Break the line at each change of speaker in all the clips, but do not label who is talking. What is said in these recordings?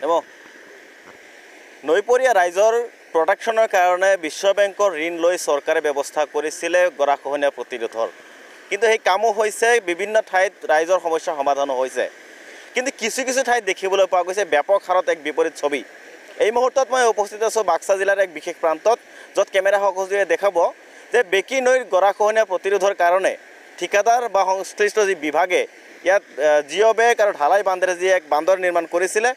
এবং নৈপৰীয়া ৰাইজৰ প্ৰটেকশ্যনৰ কাৰণে বিশ্ব বেংকৰ ঋণ লৈ চৰকাৰে ব্যৱস্থা কৰিছিলে গৰাখহনীয়া প্ৰতিৰোধৰ, কিন্তু সেই কামো হৈছে, বিভিন্ন ঠাইত ৰাইজৰ সমস্যাৰ সমাধানো হৈছে, কিন্তু কিছু কিছু ঠাইত দেখিবলৈ পোৱা গৈছে ব্যাপক হাৰত এক বিপৰীত ছবি। এই মুহূৰ্তত মই উপস্থিত আছোঁ বাক্সা জিলাৰ এক বিশেষ প্ৰান্তত, য'ত কেমেৰা সহযোগে দেখাব যে বেকী নৈৰ গৰাখহনীয়া প্ৰতিৰোধৰ কাৰণে ঠিকাদাৰ বা সংশ্লিষ্ট যি বিভাগে ইয়াত জিঅ' বেগ আৰু ঢালাই বান্ধেৰে যি এক বান্ধৰ নিৰ্মাণ কৰিছিলে,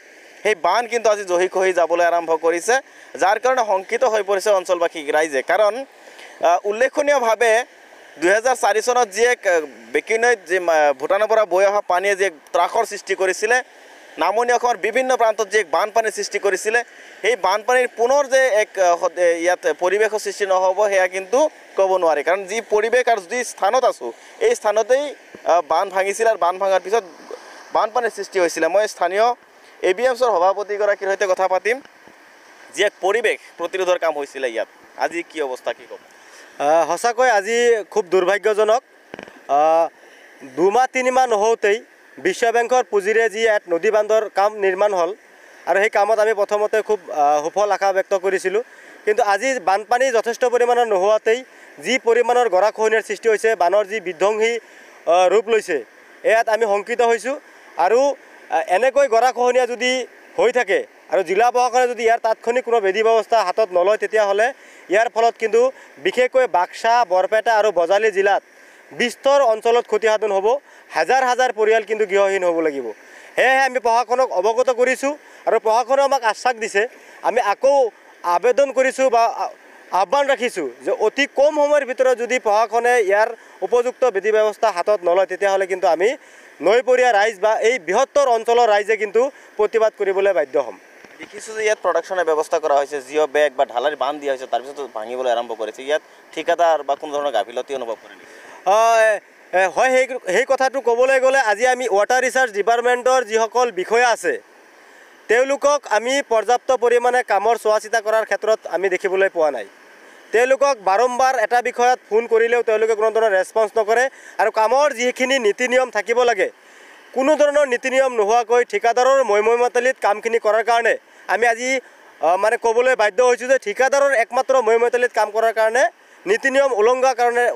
সেই বান্ধ কিন্তু আজি জহি খহি যাবলৈ আৰম্ভ কৰিছে, যাৰ কাৰণে শংকিত হৈ পৰিছে অঞ্চলবাসী ৰাইজে। কাৰণ উল্লেখনীয়ভাৱে 2004 চনত যি এক বেকী নৈত যি ভূটানৰ পৰা বৈ অহা পানীয়ে যি ত্ৰাসৰ সৃষ্টি কৰিছিলে, নামনি অসমৰ বিভিন্ন প্ৰান্তত যি এক বানপানীৰ সৃষ্টি কৰিছিলে, সেই বানপানীৰ পুনৰ যে এক ইয়াত পৰিৱেশৰ সৃষ্টি নহ'ব সেয়া কিন্তু ক'ব নোৱাৰি। কাৰণ যি পৰিৱেশ আৰু যি স্থানত আছোঁ এই স্থানতেই বান ভাঙিছিল, আৰু বান ভাঙাৰ পিছত বানপানীৰ সৃষ্টি হৈছিলে। মই স্থানীয় ABMCৰ সভাপতিগৰাকীৰ সৈতে কথা পাতিম, যি এক পৰিৱেশ প্ৰতিৰোধৰ কাম হৈছিলে ইয়াত, আজি কি অৱস্থা, কি ক'ব?
সঁচাকৈ আজি খুব দুৰ্ভাগ্যজনক। 2-3 মাহ নহওঁতেই বিশ্ব বেংকৰ পুঁজিৰে যি এক নদী বান্ধৰ কাম নিৰ্মাণ হ'ল, আৰু সেই কামত আমি প্ৰথমতে খুব সুফল আশা ব্যক্ত কৰিছিলোঁ, কিন্তু আজি বানপানী যথেষ্ট পৰিমাণৰ নোহোৱাতেই যি পৰিমাণৰ গৰাখহনীয়াৰ সৃষ্টি হৈছে, বানৰ যি বিধ্বংসী ৰূপ লৈছে, ইয়াত আমি শংকিত হৈছোঁ। আৰু এনেকৈ গৰাখহনীয়া যদি হৈ থাকে আৰু জিলা প্ৰশাসনে যদি ইয়াৰ তাৎক্ষণিক কোনো বিধি ব্যৱস্থা হাতত নলয়, তেতিয়াহ'লে ইয়াৰ ফলত কিন্তু বিশেষকৈ বাক্সা, বৰপেটা আৰু বজালী জিলাত বিস্তৰ অঞ্চলত ক্ষতিসাধন হ'ব, হাজাৰ হাজাৰ পৰিয়াল কিন্তু গৃহহীন হ'ব লাগিব। সেয়েহে আমি প্ৰশাসনক অৱগত কৰিছোঁ, আৰু প্ৰশাসনে আমাক আশ্বাস দিছে। আমি আকৌ আবেদন কৰিছোঁ বা আহ্বান ৰাখিছোঁ যে অতি কম সময়ৰ ভিতৰত যদি প্ৰশাসনে ইয়াৰ উপযুক্ত বিধি ব্যৱস্থা হাতত নলয়, তেতিয়াহ'লে কিন্তু আমি নৈপৰীয়া ৰাইজ বা এই বৃহত্তৰ অঞ্চলৰ ৰাইজে কিন্তু প্ৰতিবাদ কৰিবলৈ বাধ্য হ'ম।
দেখিছোঁ যে ইয়াত প্ৰডাকশ্যনৰ ব্যৱস্থা কৰা হৈছে, জিঅ' বেগ বা ঢালাৰি বান্ধ দিয়া হৈছে, তাৰপিছত ভাঙিবলৈ আৰম্ভ কৰিছে। ইয়াত ঠিকাদাৰ বা কোনো ধৰণৰ গাফিলতি অনুভৱ কৰে নেকি?
হয়, সেই কথাটো ক'বলৈ গ'লে আজি আমি ৱাটাৰ ৰিচাৰ্চ ডিপাৰ্টমেণ্টৰ যিসকল বিষয়া আছে, তেওঁলোকক আমি পৰ্যাপ্ত পৰিমাণে কামৰ চোৱা চিতা কৰাৰ ক্ষেত্ৰত আমি দেখিবলৈ পোৱা নাই। তেওঁলোকক বাৰম্বাৰ এটা বিষয়ত ফোন কৰিলেও তেওঁলোকে কোনো ধৰণৰ ৰেছপন্স নকৰে, আৰু কামৰ যিখিনি নীতি নিয়ম থাকিব লাগে, কোনো ধৰণৰ নীতি নিয়ম নোহোৱাকৈ ঠিকাদাৰৰ মৈমতালিত কামখিনি কৰাৰ কাৰণে আমি আজি মানে ক'বলৈ বাধ্য হৈছোঁ যে ঠিকাদাৰৰ একমাত্ৰ মৈমতালিত কাম কৰাৰ কাৰণে নীতি নিয়ম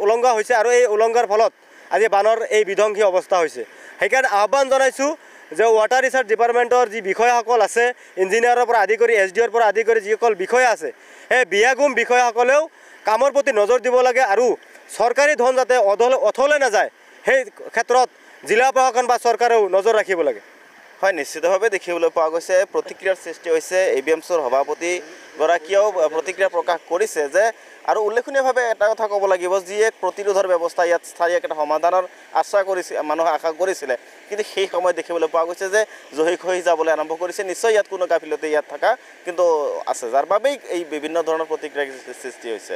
উলংঘা হৈছে, আৰু এই উলংঘাৰ ফলত আজি বানৰ এই বিধ্বংসী অৱস্থা হৈছে। সেইকাৰণে আহ্বান জনাইছোঁ যে ৱাটাৰ ৰিচাৰ্চ ডিপাৰ্টমেণ্টৰ যি বিষয়াসকল আছে, ইঞ্জিনিয়াৰৰ পৰা আদি কৰি SDOৰ পৰা আদি কৰি যিসকল বিষয়া আছে, সেই বিয়াগুম বিষয়াসকলেও কামৰ প্ৰতি নজৰ দিব লাগে, আৰু চৰকাৰী ধন যাতে অথলে নাযায় সেই ক্ষেত্ৰত জিলা প্ৰশাসন বা চৰকাৰেও নজৰ ৰাখিব লাগে।
হয়, নিশ্চিতভাৱে দেখিবলৈ পোৱা গৈছে প্ৰতিক্ৰিয়াৰ সৃষ্টি হৈছে। ABMCৰ সভাপতিগৰাকীয়েও প্ৰতিক্ৰিয়া প্ৰকাশ কৰিছে যে, আৰু উল্লেখনীয়ভাৱে এটা কথা ক'ব লাগিব, যি এক প্ৰতিৰোধৰ ব্যৱস্থা ইয়াত স্থায়ী এটা সমাধানৰ মানুহে আশা কৰিছিলে, কিন্তু সেই সময়ত দেখিবলৈ পোৱা গৈছে যে জহি খহি যাবলৈ আৰম্ভ কৰিছে। নিশ্চয় ইয়াত কোনো গাফিলতি ইয়াত থকা কিন্তু আছে, যাৰ বাবেই এই বিভিন্ন ধৰণৰ প্ৰতিক্ৰিয়াৰ সৃষ্টি হৈছে।